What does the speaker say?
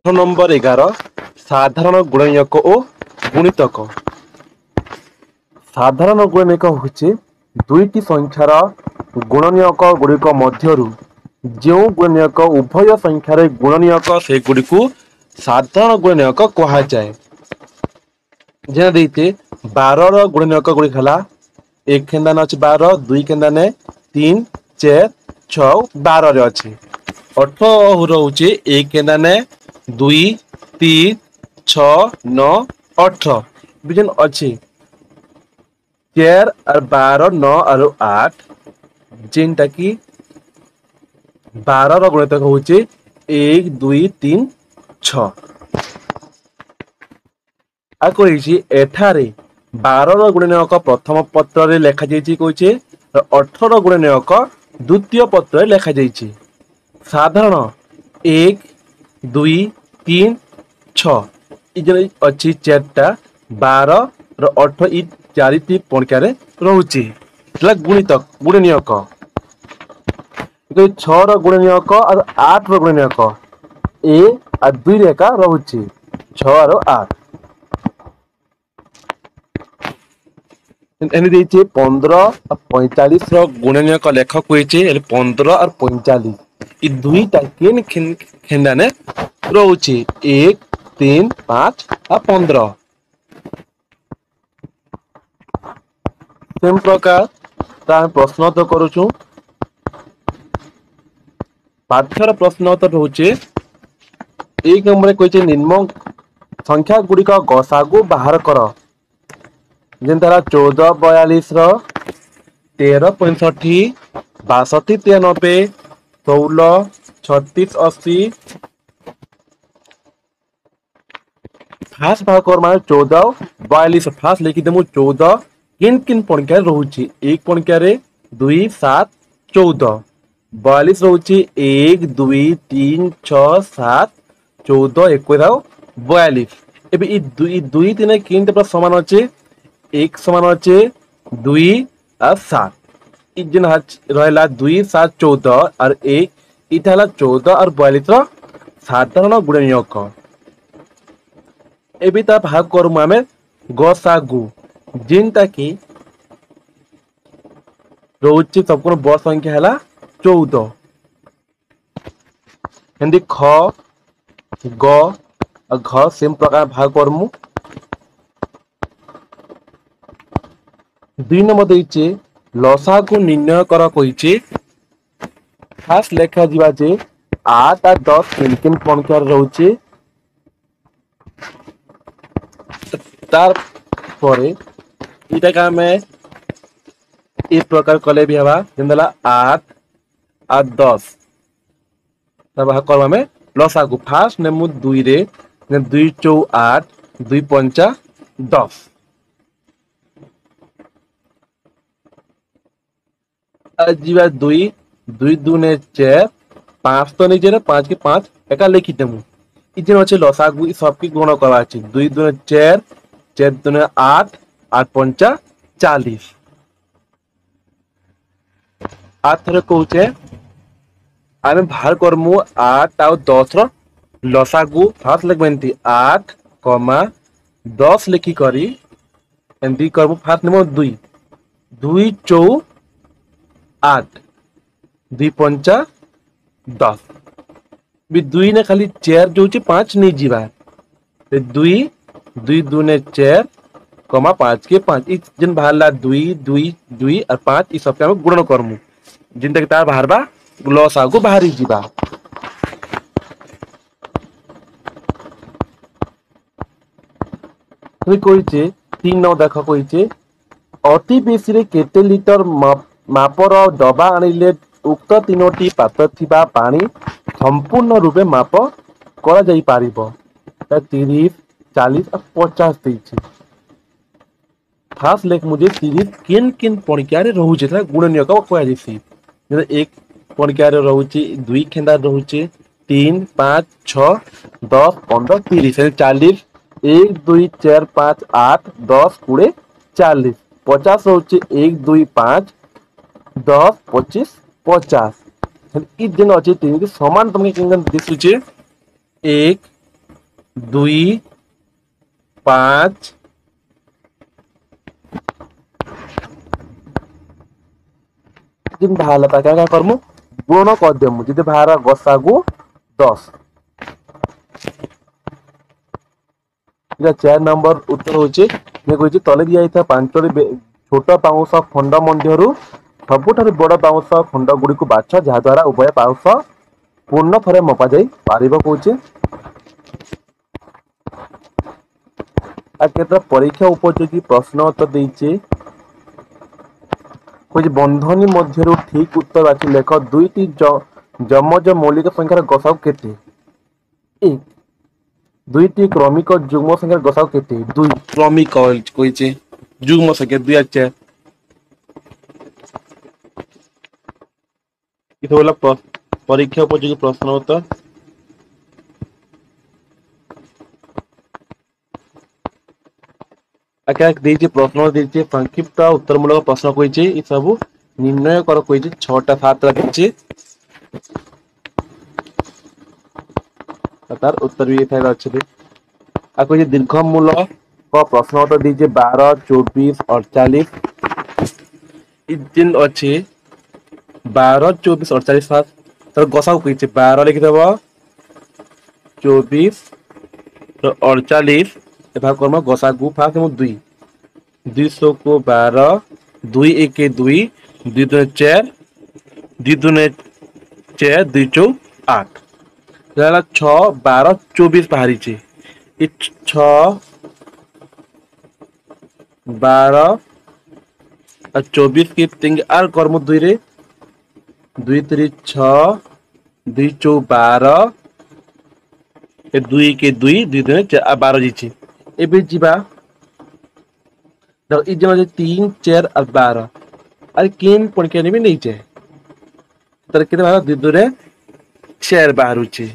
Number 11 साधारण गुणनीयक और गुणितक। साधारण गुणनीयक होछि दुईटी संख्यार गुणनीयक गुड़िक मध्यरु जो गुणनीयक उभय संख्यार गुणनीयक से गुड़िक साधारण गुणनीयक कहा जाए। जे देते 12 गुणनीयक गुड़िक हला एक खेन्दान अच्छे 12 दुई खेन्दाने 3 4 6 12 रे अच्छे 18 रोचे एक खेन्दाने 2 3 6 9 18 बिजन अच्छे 4 और 12 9 और 8 जिनटा कि 12 गुणितक होचे 1 2 3 6 आको एठारे 12 गुणनीयक प्रथम पत्र रे लेखा जाइछि कहचे 18 गुणनीयक द्वितीय पत्र रे लेखा जाइछि। साधारण 1 2 3 6 इजन अछि चारटा 12 र 18 इ चारिटी पणका रे रहउछि तला गुणितक गुणनीयक 6 र गुणनीयक और 8 र गुणनीयक ए आ 2 रे का रहउछि 6 और 8 एने देइछे 15 और 45 रो गुणनीयक लेखक होइछे 15 और 45 इ दुईटा केन खेंदाने रहउछि 1 3 5 और 15 सेम प्रकार ता प्रश्न तो करूछु। पाठ्यर प्रश्न तो रहउछि एक नंबर कहइछे निम्न संख्या गुड़िक गसागु बाहर कर जेनतारा 14 42 रो 13 65 62 93 16 36 80 फास्ट भाग कर माने 14 42 फास्ट लिखि देमु 14 किन किन पणका रहउछि एक पणका रे 2 7 14 42 रहउछि 1 2 3 6 7 14 21 42 एबे इ दुई तीन किन ते समान अछि एक समान अच्छे 2 और 7 इजन रहला 2 7 14 और एक इटा हला 14 और 42 रो साधारण गुणनीयक एबी ता भाग करमु हमें गसागु जिनटा कि रोचे सबको बड़ संख्या हला 14 हिंदी ख ग और घ सेम प्रकार भाग करमु। 2 नंबर देइछे लसागु निर्णय कर कहिछे फास्ट लेखा जिबा जे 8 और 10 किन किन पणकार रहउछे तार परे इटा का में इस प्रकार कले भी हवा जेंदला 8 और 10 तब करबा में लसागु फास्ट नेमु 2 रे 2 4 8 2 5 10 जीवा 2 2 दूने 4 5 तो नहीं जे 5 के 5 एका लिखि देमु इजन अछि लसागु सब की गुण करबा अछि 2 दूने 4 4 दूने 8 8 5 40 आथरे कहूचे आमे भार करमु 8 और 10 रो लसागु फास्ट लगबेंती 8 10 लिखि करी एंदी करमु फास्ट नंबर 2 2 4 8 2 5 10 भी 2 ने खाली 4 जो 5 नहीं जीवा 2 2 दूने 4 5 के 5 इ जन बाहरला 2 2 2 और 5 इ सब के हम गुणन करमु जिनता के तार बाहरबा लसागु बाहरी जीवा कहिछे 3 नौ देख कहिछे अति बेसी रे केते लिटर मापर डबा आनिले उक्त तीनोटी पात्र थिबा पानी संपूर्ण रूपे माप करा जाई पारिबो 30 40 और 50 देछि खास लेख मुझे 30 किन किन पणिकारे रहउछे था गुणनीयक कहै जैसी जे एक पणिकारे रहउछे 2 खेंदा रहउछे 3 5 6 10 15 30 40 1 2 4 5 8 10 20 40 50 रहउछे 1 2 5 10 25 50 इ दिन अछि तीन के समान तुमके किंगन दिसुचे 1 2 5 जिन बाहर क्या क्या करमु गुण कर देमु जदि बाहर गसागु 10 या 4 नंबर उत्तर होचे ये कहछि तले दिया था पांचटी छोट पाउंस खंड मध्यरु सबुठारु बड़ पाउंस खंड गुडी को बाछ जहा द्वारा उभय पाउंस पूर्ण थरे मपा जाई पारिबो कहछि आ केतरा परीक्षा उपयोगी प्रश्न उत्तर देइछे कुछ बंधनी मध्यरु ठीक उत्तर बाछि लेख दुईटी जमज मौलिक संख्यार गसाउ केते एक दुईटी क्रमिक जुग्म संख्यार गसाउ केते दुई क्रमिक कहिचे जुग्म संख्या 2 और 4 इतो होला परीक्षा उपयोगी प्रश्न उत्तर आके देइछे प्रश्न देइछे संक्षिप्त उत्तरमूलक प्रश्न कहिछे ई सब निर्णय कर कहिछे 6टा 7टा देइछे तार उत्तर भी एथार अछि आ कहिछे दीर्घमूलक का प्रश्न उत्तर देइछे 12 24 48 ई दिन अछि 12 24 48 7 तर गसाउ कहिछे 12 लिखि देबो 24 तो 48 एभा कर्म गसा गु फास्ट हम 2 200 को 12 2 1 2 2 2 4 2 2 4 2 4 8 रहला 6 12 24 बाहरी छे इ 6 12 और 24 के तिंग आर कर्म 2 रे 2 3 6 2 4 12 ए 2 के 2 2 2 12 जीछे एबे जीवा तो इज जे 3 4 और 12 अरे केन पणके भी नहीं छे तर के 2 2 रे 4 बाहर छे